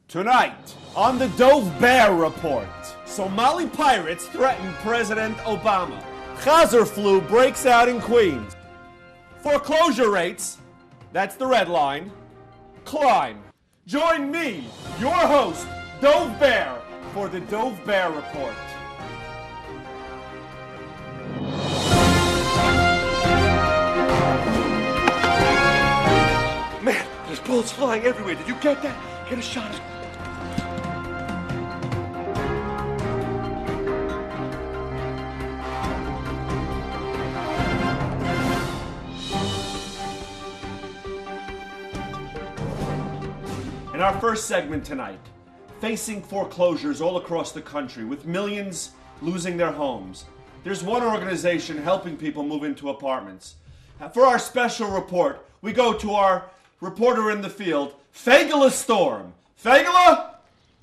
Tonight, on the Dov Bear Report, Somali pirates threaten President Obama. Chazer flu breaks out in Queens. Foreclosure rates, that's the red line, climb. Join me, your host, Dov Bear, for the Dov Bear Report. Man, there's bullets flying everywhere. Did you get that? Get a shot. In our first segment tonight, facing foreclosures all across the country with millions losing their homes, there's one organization helping people move into apartments. For our special report, we go to our reporter in the field, Fagala Storm. Fagala?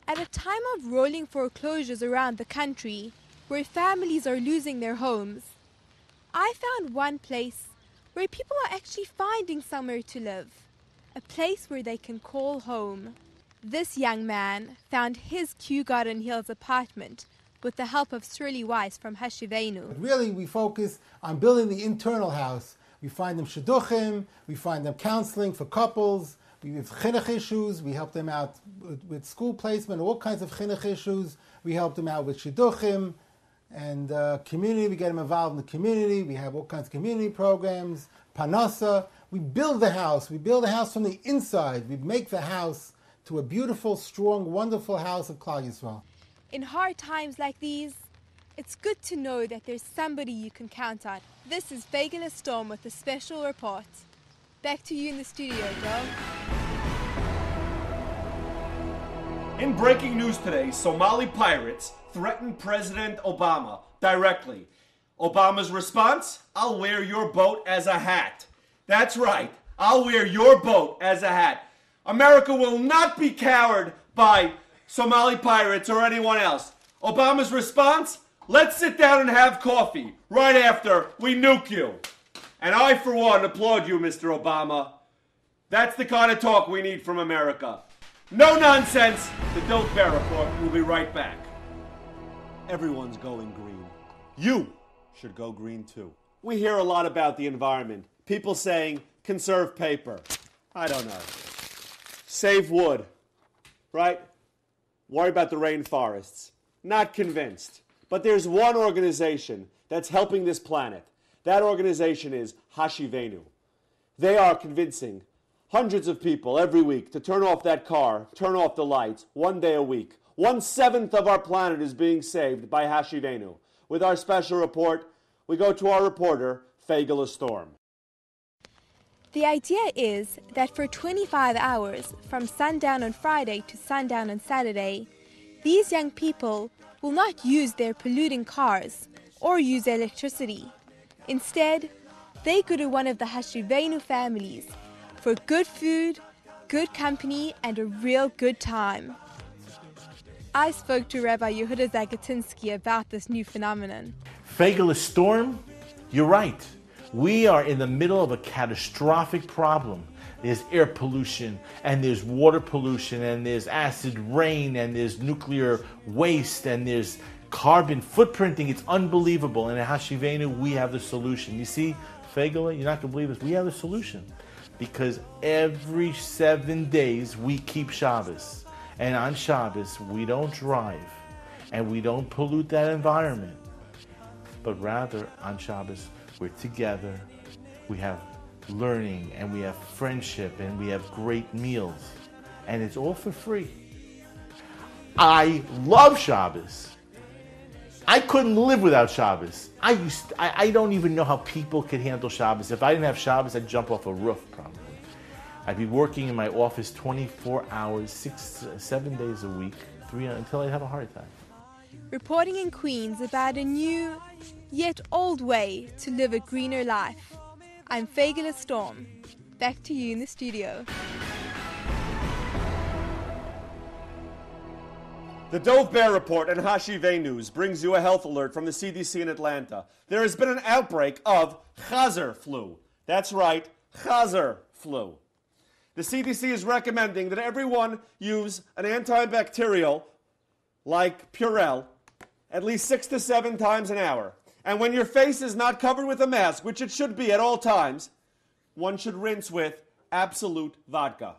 At a time of rolling foreclosures around the country, where families are losing their homes, I found one place where people are actually finding somewhere to live. A place where they can call home. This young man found his Kew Garden Hills apartment with the help of Shirley Weiss from Hashevaynu. Really, we focus on building the internal house. We find them shidduchim, we find them counseling for couples, we have chinuch issues, we help them out with school placement, all kinds of chinuch issues. We help them out with shidduchim and community. We get them involved in the community. We have all kinds of community programs, panasa. We build the house. We build the house from the inside. We make the house to a beautiful, strong, wonderful house of Klal Yisrael. In hard times like these, it's good to know that there's somebody you can count on. This is Fagala Storm with a special report. Back to you in the studio, Dov. In breaking news today, Somali pirates threaten President Obama directly. Obama's response? I'll wear your boat as a hat. That's right. I'll wear your boat as a hat. America will not be cowered by Somali pirates or anyone else. Obama's response? Let's sit down and have coffee right after we nuke you. And I, for one, applaud you, Mr. Obama. That's the kind of talk we need from America. No nonsense. The Dov Bear Report will be right back. Everyone's going green. You should go green too. We hear a lot about the environment. People saying, conserve paper. I don't know. Save wood. Right? Worry about the rainforests. Not convinced. But there's one organization that's helping this planet. That organization is Hashevaynu. They are convincing hundreds of people every week to turn off that car, turn off the lights, 1 day a week. 1/7 of our planet is being saved by Hashevaynu. With our special report, we go to our reporter, Fagala Storm. The idea is that for 25 hours, from sundown on Friday to sundown on Saturday, these young people will not use their polluting cars or use electricity. Instead, they go to one of the Hashevaynu families for good food, good company, and a real good time. I spoke to Rabbi Yehuda Zagatinsky about this new phenomenon. Fagala Storm, you're right. We are in the middle of a catastrophic problem. There's air pollution, and there's water pollution, and there's acid rain, and there's nuclear waste, and there's carbon footprinting. It's unbelievable. And at Hashevaynu, we have the solution. You see, Fagala, you're not going to believe this. We have the solution. Because every 7 days, we keep Shabbos. And on Shabbos, we don't drive, and we don't pollute that environment. But rather, on Shabbos, we're together, we have learning, and we have friendship, and we have great meals. And it's all for free. I love Shabbos. I couldn't live without Shabbos. I don't even know how people could handle Shabbos. If I didn't have Shabbos, I'd jump off a roof probably. I'd be working in my office 24 hours, 7 days a week, until I'd have a heart attack. Reporting in Queens about a new, yet old way to live a greener life. I'm Fagala Storm. Back to you in the studio. The Dov Bear Report and Hashevaynu brings you a health alert from the CDC in Atlanta. There has been an outbreak of Chazer flu. That's right, Chazer flu. The CDC is recommending that everyone use an antibacterial like Purell at least 6 to 7 times an hour. And when your face is not covered with a mask, which it should be at all times, one should rinse with Absolute vodka.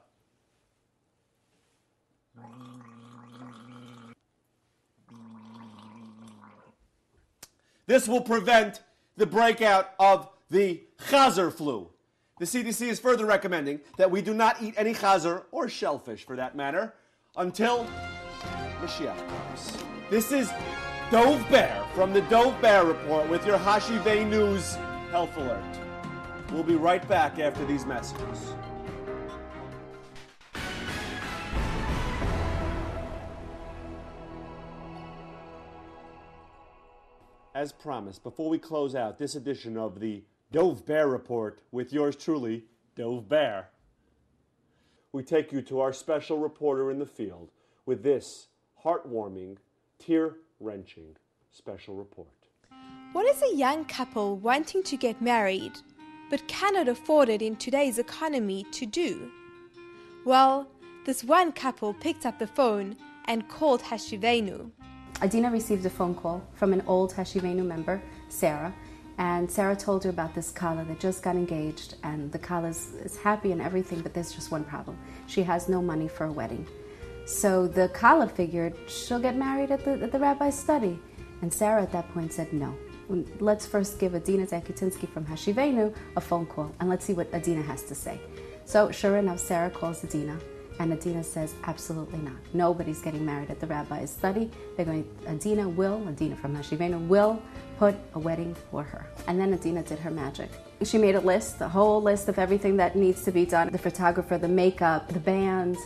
This will prevent the breakout of the chazer flu. The CDC is further recommending that we do not eat any chazer, or shellfish for that matter, until Mashiach comes. This is Dov Bear from the Dov Bear Report with your Hashevaynu's health alert. We'll be right back after these messages. As promised, before we close out this edition of the Dov Bear Report with yours truly, Dov Bear, we take you to our special reporter in the field with this heartwarming, tear-wrenching special report. What is a young couple wanting to get married but cannot afford it in today's economy to do? Well, this one couple picked up the phone and called Hashevaynu. Adina received a phone call from an old Hashevaynu member, Sarah, and Sarah told her about this Kala that just got engaged, and the Kala is happy and everything, but there's just one problem. She has no money for a wedding. So the Kala figured she'll get married at the rabbi's study. And Sarah at that point said no. Let's first give Adina Zakutinsky from Hashevaynu a phone call, and let's see what Adina has to say. So sure enough, Sarah calls Adina, and Adina says, absolutely not. Nobody's getting married at the rabbi's study. Adina from Hashevaynu will put a wedding for her. And then Adina did her magic. She made a list, a whole list of everything that needs to be done. The photographer, the makeup, the band,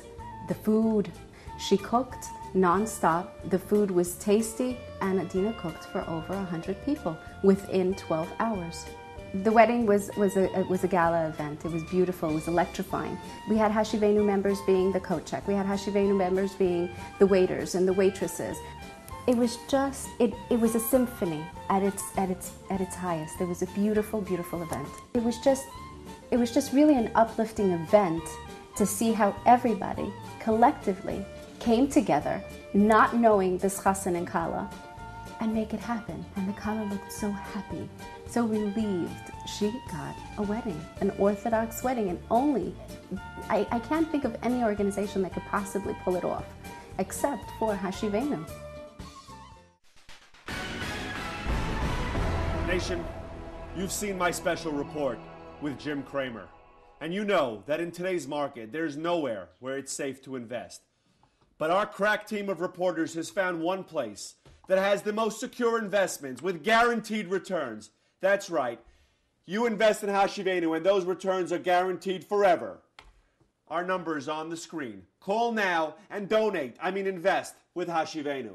the food. She cooked non-stop. The food was tasty, and Adina cooked for over 100 people within 12 hours. The wedding was a gala event. It was beautiful. It was electrifying. We had Hashevaynu members being the coat check. We had Hashevaynu members being the waiters and the waitresses. It was just it was a symphony at its highest. It was a beautiful, beautiful event. It was just really an uplifting event to see how everybody collectively came together, not knowing this chassan and kala, and make it happen. And the kala looked so happy, so relieved. She got a wedding, an Orthodox wedding, and I can't think of any organization that could possibly pull it off, except for Hashevaynu. Nation, you've seen my special report with Jim Cramer, and you know that in today's market, there's nowhere where it's safe to invest. But our crack team of reporters has found one place that has the most secure investments with guaranteed returns. That's right. You invest in Hashevaynu and those returns are guaranteed forever. Our number is on the screen. Call now and invest with Hashevaynu.